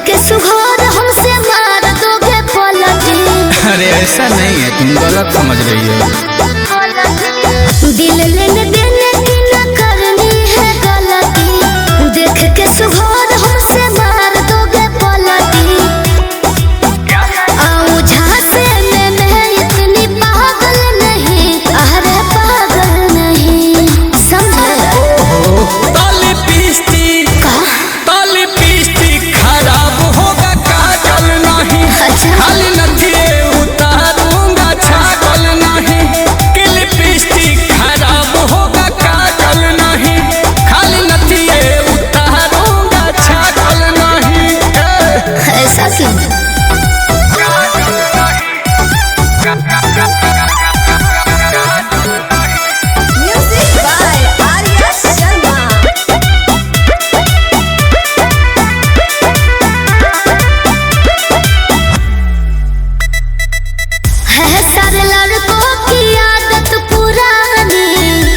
के सुघोर हमसे मार दोगे पलटी। अरे ऐसा नहीं है, तुम गलत समझ रही हो। दिल लेने देने की न करनी है गलती, देख के सुघोर हमसे मार दोगे पलटी। आऊं झांसे में मैं इतनी पागल नहीं, अरे पागल नहीं, समझे? ताली पीस्ती खराब होगा काजल नहीं, खाली नथिए उतारूंगा छागल नहीं। कि लिपस्टिक खराब होगा काजल नहीं, खाली नथिए उतारूंगा छागल नहीं। ऐसा क्यों? Music by Arya Sharma. है सारे लड़कों की आदत पुरानी,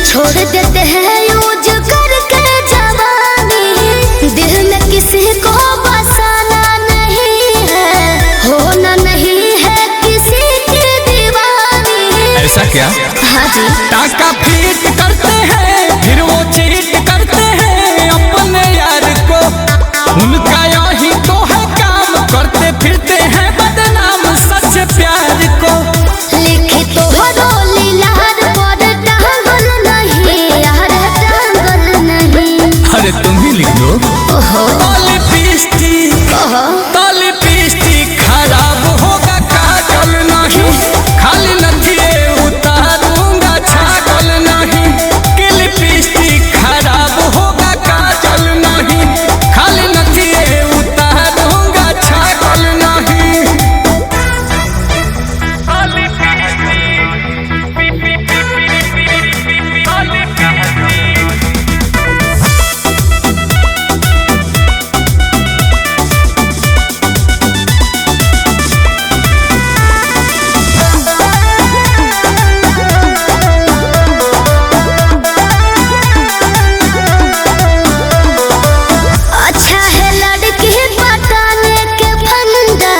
छोड़ देते हैं यूज करके जवानी। दिल में किसी को बसाना नहीं है, होना नहीं है किसी की दीवानी। ऐसा क्या? हाँ जी। टाका फीट करते हैं फिर वो चीट करते हैं अपने यार को, उनका यही तो है काम, करते फिरते हैं बदनाम सच प्यार को। लिखी तो रोली लार पर टांगल नहीं, यार टांगल नहीं। अरे तुम ही लिख दो। ओहो ताली पीस्ती खराब होगा काजल नहीं, खाली नथिए उतारूंगा छागल नहीं। कि लिपस्टिक खराब होगा काजल नहीं, खाली नथिए उतारूंगा छागल नहीं। अच्छा है लड़की पटाने के फंदा,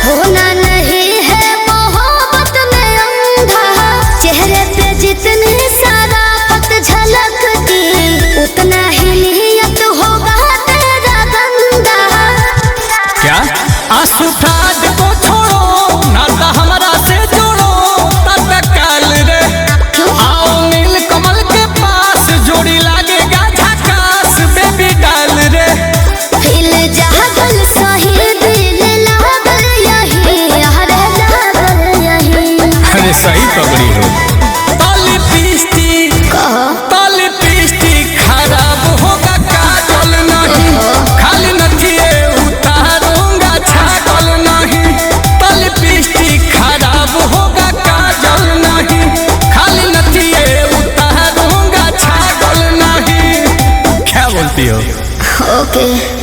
होना नहीं है मोहब्बत में अंधा। चेहरे पे जितनी शराफत झलकती, उतना ही नियत होगा तेरा गंदा। क्या आंसू ठाड को छोड़ो, नाता हमारा से जोड़ो तत्काल रे। आओ नील कमल के पास, जोड़ी लागेगा झकास बेबी डाल रे। दिल जागल सही, दिल लागल यही, अरे लागल यही। अरे सही पकड़ी हो। ताली पीस्ती खराब होगा काजल नहीं, खाली नथिए उतारूंगा छागल नहीं। ताली पीस्ती खराब होगा काजल नहीं, खाली नथिए उतारूंगा छागल नहीं। क्या बोलती हो? ओके।